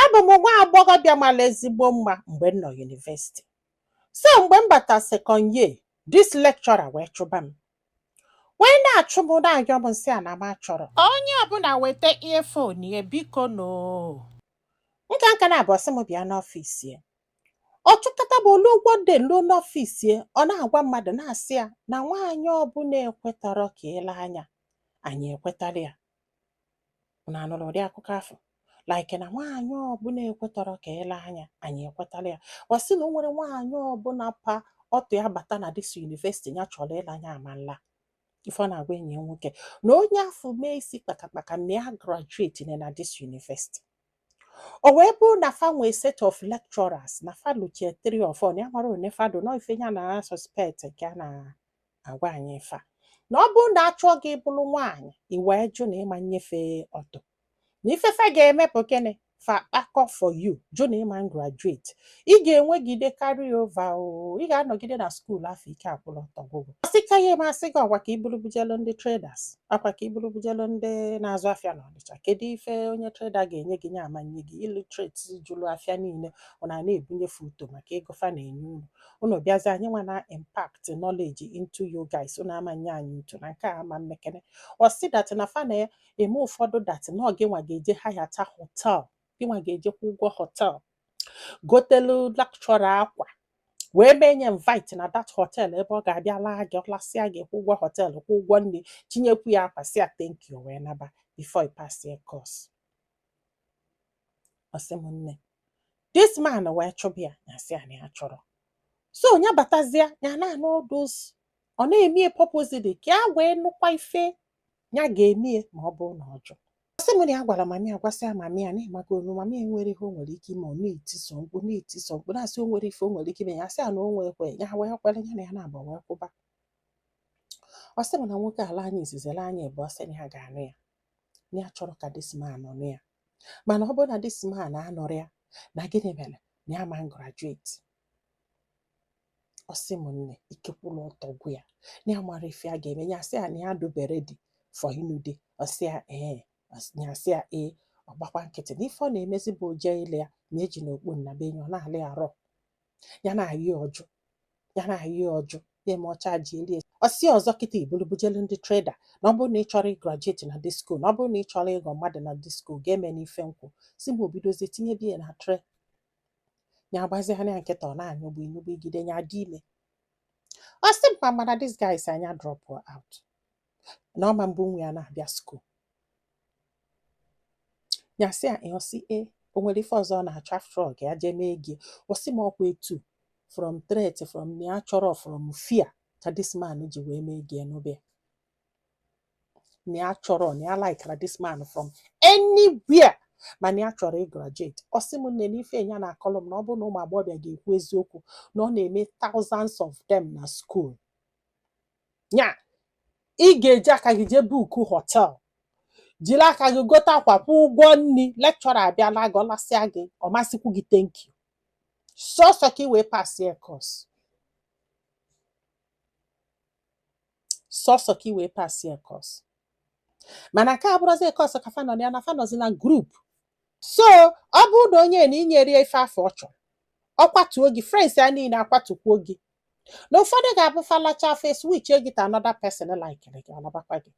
abụ m nwa agbọghọbịa mara ezigbo mma mgbe m nọ yunivesiti. So mgbe m bata second year, this lecturer wee chụba m. Wee na-achụ m na-ayọ m nsị a na m achọrọ. Onye ọbụla weta earphone ya biko no. Nka na-abụ sị m bịa n'ọfịs ya. Ọchụkata bụ olu ụgwọ dị luo n'ọfịs ya, ọ na-agwa mmadụ na-asị ya na nwaanyị ọbụla ekwetara ka ile anya, anyị ekwetara ya. Unu anụrụ ụdị akụkọ afọ? Like na nwaanyị ọbụla ekwetara ka ile anya, anyị ekwetara ya. Ọ sị na o nwere nwaanyị ọbụla pa ọtụ ya bata na dis university ya chọrọ ile anya amala. Ife ọ na-agwa enyi ya nwoke na onye afọ mee isi kpakakpaka na ya graduate na dis university. O wee bụ na fa nwee set of lecturers na fa luchie 3 or 4 na ya mara one fado na ife ya na suspect ka na-agwa anyị fa. Na ọ bụ na achọ gị bụrụ nwaanyị, i wee jụ na ịma nnyefe ọtọ. Na ifefe ga-emepụ gịnị fa akọ for you, jụ na ịma graduate. Ị ga-enwegide carry over o, ị ga-anọgide na school afọ ike akwụrụ ọtọ gwụgwụ. Ọsịka ya masị gị ọgwa ka iburu bujelu ndị traders, akwa ka iburu bujelu ndị na-azụ afịa n'Ọnịcha. Kedu ife onye trader ga-enye gị nye amanye gị illiterate jụrụ afịa niile ọ na-ebunye foto maka ego fa na-enye unu. Unu bịazi anyị nwa na impact knowledge into you guys, unu amanye anyị utu na nke a ama mmekene. Ọ sị dat na fa na-eme ụfọdụ dat na oge nwa ga-eje hayata hotel, gị nwa ga-ejekwa ụgwọ hotel, gotelu lecturer akwa, wee menye invite na that hotel ebe ọ ga-abịa laa gị, ọlasịa gị kwụ ụgwọ hotel, kwụ ụgwọ nri, tinyekwu ya akwa sị ya thank you wee naba before you pass your course. Ọ sị m nne, this man wee chụbụ ya na sị ya na ya chọrọ. So nya batazia ya na all those, ọ na-eme purpose dị ka ya wee nụkwa ife ya ga-eme ma ọ bụ na ọjọọ. Ọ sị m na ya gwara mami ya, gwasị ya mami ya na ịmago olu mami enwere ihe o nwere ike ime, ọ na-etiso mkpu na-asị o nwere ife o nwere ike ime, ya sị ya na o nwee ekwe ya wee kwere ya na ya na-agba wee kwụba. Ọ sị m na nwoke ala anyị izizele anyị ebe ọ sị na ya ga-anụ ya na ya chọrọ ka this man nọ ya, mana ọ bụrụ na this man anọrọ ya na gịnị mere na ya ma graduate. Ọ sị m nne ikekwụlụ ọtọ gwụ ya na ya mara ife a ga-eme, ya sị ya na ya dobere dị for inude. Ọ sị ya ya sị ya ọ gbakwa nkịtị na ife ọ na-emezi bụ oje ile ya na eji n'okpu nna be enyi ọ na-alị arọ ya na-ayị ọjụ ya eme ọcha ji erie. Ọ sị ọzọ kịta iburu bujelu ndị trader na ọ bụrụ na ị chọrọ ịgraduate na dis school, na ọ bụrụ na ị chọrọ ịghọ mmadụ na dis school ga-eme n'ife nkwụ, si m obidozie tinye biya na tre ya agbazie anya nkịta ọ na-anyụgbu inyụgbugide ya dị ime. Ọ sị m mana dis guys anya drop out na ọma mbụ nwe ya na-abịa school. Ya sị ya ọ sị o nwere ife ọzọ ọ na-achọ after all ga ya jee mee gị. Ọ sị m ọkwa etu from threat from ya chọrọ from fear ka this man ji wee mee gị n'obe. Na ya chọrọ na ya like this man from anywhere mana ya chọrọ ịgraduate. Ọ sị m nne n'ife ya na akọlọ m na ọ bụ na ụmụ agbọghọbịa ga-ekwu eziokwu na ọ na-eme thousands of them na school. Ya ị ga-eji aka gị jee buku hotel, jiri aka gị gote akwa kwụ ụgwọ nri, lecturer abịala gị ọlasịa gị ọ masịkwu gị thank you sọsọ ka ị wee pass your course. Sọsọ ka ị wee pass your course. Mana ka abụrụzi course ka fanọ ya na fanọzi na group. So ọ bụrụ na onye na inyere ife afọ ọ chọrọ, ọ kwatuo gị, friends ya niile akwatukwuo gị. Na ụfọdụ ga-abụ falacha face switch gị to another person like gị ọnabakwa gị.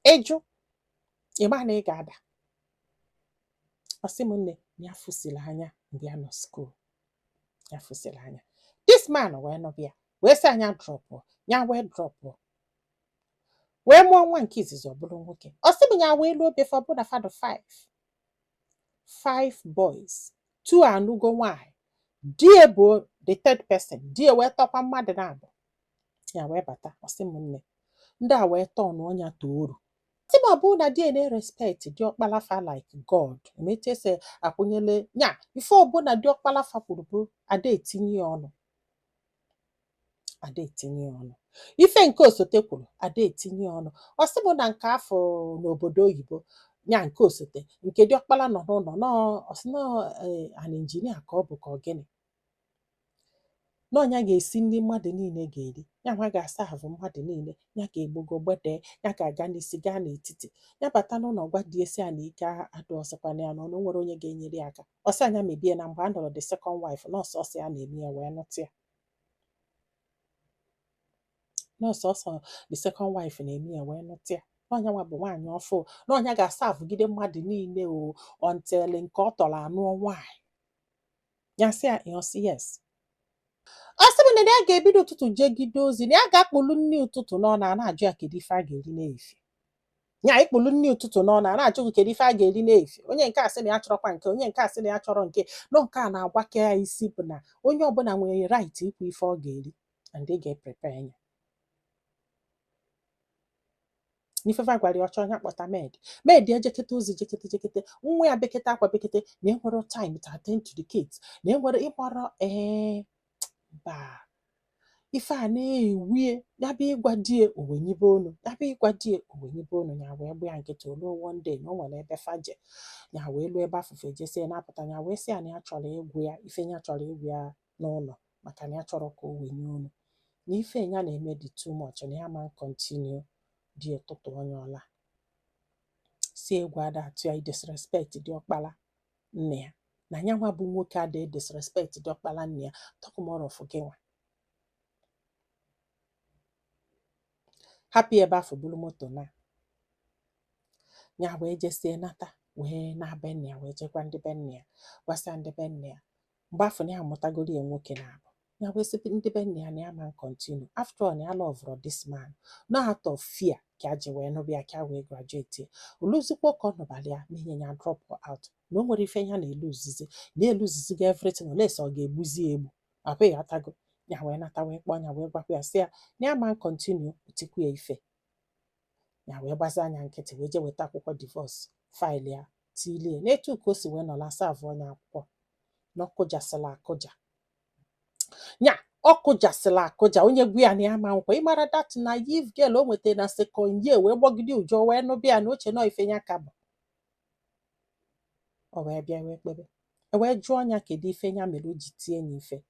Ịjụ ịma na ị ga-ada. Ọ sị m nne ya fụsịrị anya mgbe ya nọ school. Ya fụsịrị anya. This man wee nọbịa wee sị anya drọpụ ya wee drọpụ wee mụọ nwa nke izizi ọ bụrụ nwoke. Ọ sị m ya wee luo befe ọ bụ na fado 5 boys, 2 anụgo nwaanyị, die bụ the third person, die wee tọkwa mmadụ na-abụ ya wee bata. Ọ sị m nne ndị a wee tọọ na ọnya tooru. Sị m ọ bụ na die na-respect diọkpala fa like God, emetu esi akwụnyele nya ife ọbụla diọkpala fa kwuru bụ ada etinye ya ọnụ. Ada etinye ya ọnụ. Ife nke osote kwuru ada etinye ya ọnụ. Ọ sị m na nke afọ n'obodo oyibo nya nke osote nke diọkpala nọ n'ụlọ nọ ọ sị nọ an injinia ka ọ bụ ka ọ gịnị. na ọnya ga-esi nri mmadụ niile ga-eri, ya nwa ga-asa ahụ mmadụ niile, ya ga-egbogo gbede, ya ga-aga n'isi gaa n'etiti, ya bata n'ụlọ gwa dị esi a na ike adụ ọzọkwana ya na ọnụ nwere onye ga-enyere ya aka. Ọsị anya mebie na mgbe a nọrọ the second wife nọọsụ ọsọ ya na-eme ya wee nụtụ ya. Nọọsụ ọsọ the second wife na-eme ya wee nụtụ ya. N'ọnya nwa bụ nwaanyị ọfụ, n'ọnya ga-asa avụgide mmadụ niile o until nke ọ tọrọ anụọ nwaanyị. Ya sị ya ịọsị yes. Ọ sị m na ya ga-ebido ụtụtụ jegide ozi na ya ga-akpụlu nri ụtụtụ n'ọnụ a na-ajụ ya kedu ife a ga-eri n'efi. Ya ịkpụlu nri ụtụtụ n'ọnụ a na-ajụ gị kedu ife a ga-eri n'efi. Onye nke a sị na ya chọrọkwa nke, onye nke a sị na ya chọrọ nke. Nọ nke a na-agbake ya isi bụ na onye ọbụla nwere right ikwu ife ọ ga-eri and ị ga-eprepare ya. N'ifefe gwara ya ọchọ onye kpọta maid ejekete ozi jekete nwa ya bekete akwa bekete na enwere time to attend to the kids na enwere ịgbara mba ife a na-ewie ya bụ ịgwa die owenyibe onu, ya bụ ịgwa die owenyibe onu, ya wee gba ya nkịtị oluo one day na o nwere ebe faje, ya wee luo ebe afụfe jesie na-apụta, ya wee sị ya na ya chọrọ ịgwụ ya ife ya chọrọ ịgwụ ya n'ụlọ maka na ya chọrọ ka o wenye onu na ife ya na-eme dị too much na ya ma continue dị ụtụtụ onye ọla. Si egwu ada atụ ya disrespect dị ọkpala nne ya na ya nwa bụ nwoke ada disrespect dị ọkpala nne ya tọkụmọrọfụ gị nwa. Hapụ ebe afọ buru moto na ya wee jesie nata wee na be nne ya wee jekwa ndị be nne ya gwasịa ndị be nne ya mgbe afọ na ya amụtagoro ya nwoke na-abụ ya wee sị ndị be nne ya na ya ma continue after all na ya lovụrụ this man not out of fear ka a ji wee nụbịa ka wee graduate oluzikwa ka ọ nọbalị ya menye ya drop out na o nwere ife ya na-eluziziga everything olesi ọ ga-egbuzi egbu abụghị atago ya wee nata wee kpọọ ya wee gwakwa ya sị ya na ya ma continue otikwu ya ife. Ya wee gbazi anya nkịtị wee je weta akwụkwọ divorce faịlụ ya tilie n'etu ka o si wee nọla savụ onye akwụkwọ na ọkụjasịla akụja. Ya ọkụjasịla akụja onye gwu ya na ya ma nkwa ịmara dat na yiv gel o nwetara na second year wee gbọgide ụjọ wee nụbịa na oche nọ ife ya ka bụ. O wee bịa wee kpebe wee jụọ ya kedu ife ya mere o ji tie ya ife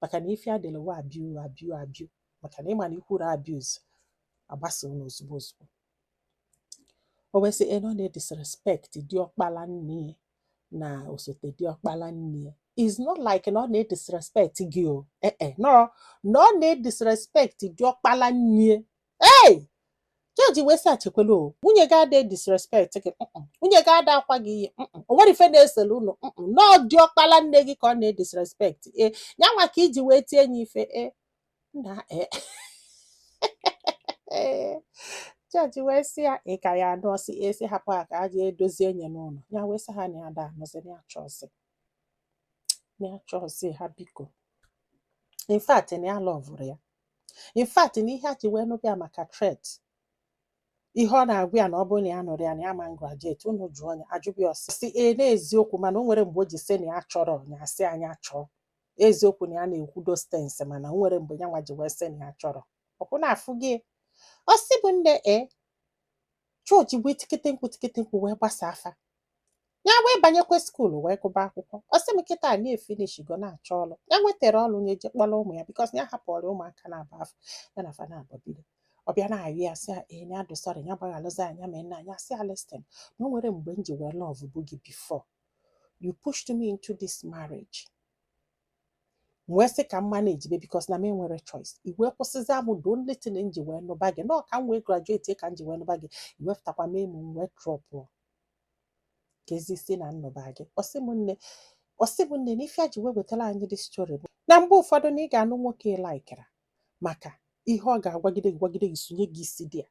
maka na ife adịla wa abiu maka na ịma na ikwuru abuse agbasa unu ozugbo ozugbo. O wee sị nọ na-disrespect diọkpala nne na osote diọkpala nne. It's not like na ọ na-disrespect gị o no na ọ na-disrespect diọkpala nne. Hey! Jọji wee sị achekwele o nwunye gị ada disrespect gị nwunye gị ada akwa gị ihe o nwere ife na-esele ụlọ nọọ diọkpala nne gị ka ọ na-disrespect ya nwa ka iji wee tie ya ife na Jọji wee sị ya ị ka ya anụ ọsị esi hapụ ha ka ha jee dozie enye n'ụlọ ya wee sị ha na ya da anọzi na ya chọzi ha biko in fact na ya lọvụrụ ya in fact na ihe a ji wee nụbịa maka threat ihe ọ na-agwa ya na ọ bụrụ na ya nụrụ ya na ya ma graduate unu jụọ ya ajụbịa ọsị n'eziokwu mana o nwere mgbe o ji sị na ya chọrọ ya asị anya chọọ eziokwu na ya na-ekwudo stens mana o nwere mgbe ya nwa ji wee sị na ya chọrọ ọkwụ na-afụ gị ọsị bụ nne chọọchị wee tikete mkpu wee gbasa afa ya wee banyekwe skuulu wee gụba akwụkwọ ọsị m kịta na-efinish go na-achọ ọrụ ya nwetara ọrụ na eje kpọrọ ụmụ ya bikos na ya hapụrụ ụmụaka na-aba afọ ya na fa na-ababido ọ bịa na-ayụ ya sị na ya dụsọrọ ya gbaghalụzi anya ma nna anya sị alisten na o nwere mgbe m ji wee lọv bụ gị before you pushed me into this marriage wee sị ka m manage be bikos na m enwere choice i wee kwụsịzi amụ the only thing m ji wee nụba gị nọ ka m wee graduate ka m ji wee nụba gị iwepụtakwa m emu wee drọpụ kezi si na nnụba gị ọsị m nne na ife a ji wee wetara anyị dị story bụ na mgbe ụfọdụ na ị ga-anụ nwoke laikara maka ihe ọ ga-agwagide gị sonye gị isi dị ya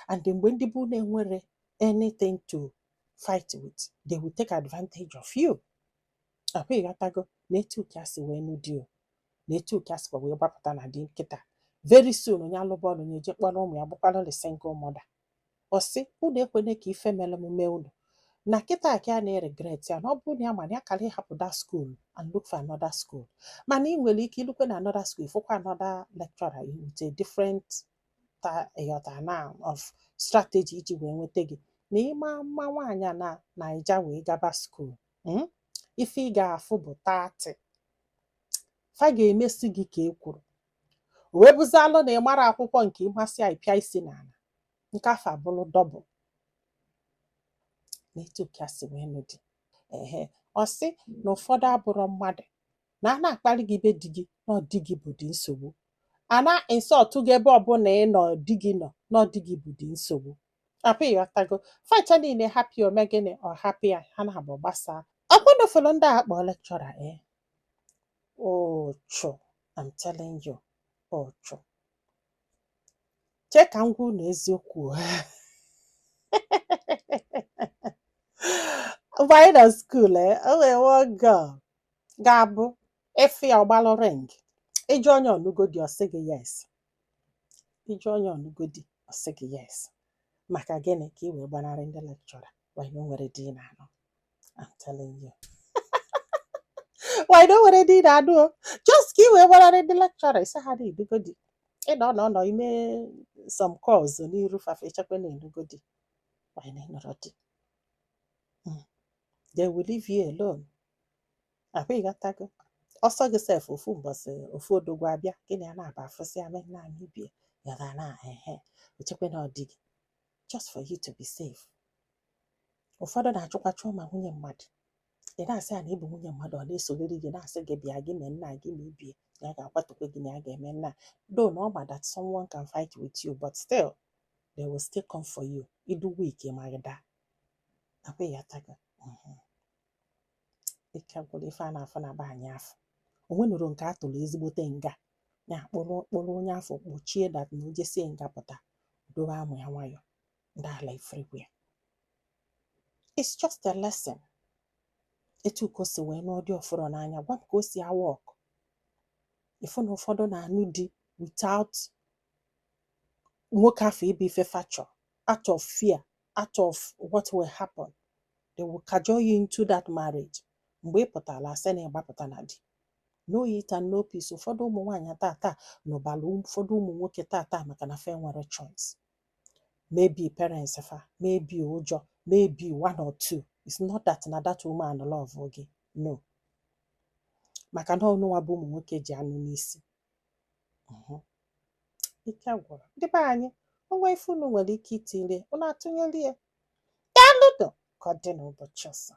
and mgbe ndị bụ na-enwere anything to fight with they will take advantage of you. Ahụ ịghọtago na etu ka si wee nụ di o na etu ka sikwa wee gbapụta na di nkịta very soon onye alụba ọlụ na-eje kpọrọ ụmụ ya bụkwara the single mother. Ọsị unu ekwene ka ife mere omume unu na kịta ka a na-regret ya na ọ bụrụ na ya mana ya kara ịhapụ that school and look for another school mana ị nwere ike ilukwe na another school ifụkwa another lecturer with a different now of strategy iji wee nweta gị na ịma mma nwaanyị na Naija wee gaba school ife ị ga-afụ bụ 30 fa ga-emesi gị ka e kwuru. O wee bụzalụ na ị mara akwụkwọ nke ịmasị a ịpịa isi n'ala, nke afọ abụrụ dọbụl. Na etu ka si wee nụ dị. Ọ sị na ụfọdụ abụrọ mmadụ, na a na-akparị gị be di gị na ọ di gị bụ dị nsogbu, a na-insọtụ gị ebe ọbụla ị nọ di gị nọ na ọ di gị bụ dị nsogbu. Akwa ịghọtago, facha niile happy ome gịnị ọ happy ha na-abụ gbasaa. Ọkwanụfụlụ ndị a kpọọ lekchọra ụchụ, I'm telling you, ụchụ. Chee ka m gwa unu eziokwu. Mgbe anyị nọ skuul, o nwere one girl ga-abụ efe ya ọgbalụ ring, ịjụ onye ọnụgodi ọ sị gị yes. Ịjụ onye ọnụgodi ọ sị gị yes. Maka gịnị? Ka ị wee gbanarị ndị lekchọra wanyị o nwere di na-anụ. I'm telling you. Wanyị o nwere di na-anụ, just ka ị wee gbanarị ndị lekchọra isi ha na-edugodi. Ịnọ ime some calls n'iru fafe echekwa na-edugodi. Wanyị na-enọrọ di. They will leave you alone. Akwa ịghọtago. Ọsọ gị sef ofu mbọsị ofu odogwu abịa gịnị a na-aba afụsị ame na anyị bie yara na echekwa na ọ dị gị, just for you to be safe. Ụfọdụ na-achụkwacha ụma nwunye mmadụ. Ị na-asị ya na ịbụ nwunye mmadụ, ọ na-esogharị gị na-asị gị bịa gị mee nna gị ma ibie na ya ga-akwatukwe gị na ya ga-eme nna. Though no ma that someone can fight with you, but still they will still come for you. Ịdụ weak ma gị daa. Akwa ịghọtago. Ike gwụrụ ife a na-afụ na be anyị afọ. O nwenụrụ nke a tụrụ ezigbote nga ya kpụrụ onye afọ kpuchie dat na ojesie nga pụta dobe amụ ya nwayọ ndị ala everywhere. It's just a lesson. Etu ka o si wee nụọ dị ọfụrụ n'anya, gwa m ka o si awa ọkụ. Ịfụ na ụfọdụ na-anụ di without nwoke afọ ibe ife fachọ, out of fear, out of what will happen. They will cajole you into that marriage. Mgbe ị pụtara asị na ịgbapụta na di. No it and no peace. Ụfọdụ ụmụ nwaanyị tata n'ụbalụ ụfọdụ ụmụ nwoke tata maka na fa nwere choice. Maybe parents fa, maybe ụjọ, maybe one or two. It's not that na that woman love gị. No. Maka na ọnụnwa bụ ụmụ nwoke ji anụ n'isi. Ike gwụrụ. Ndị be anyị, ọnwa ife unu nwere ike itile, unu atụnyere ya. Daalụ ka ọ dị n'ụbọchị ọzọ.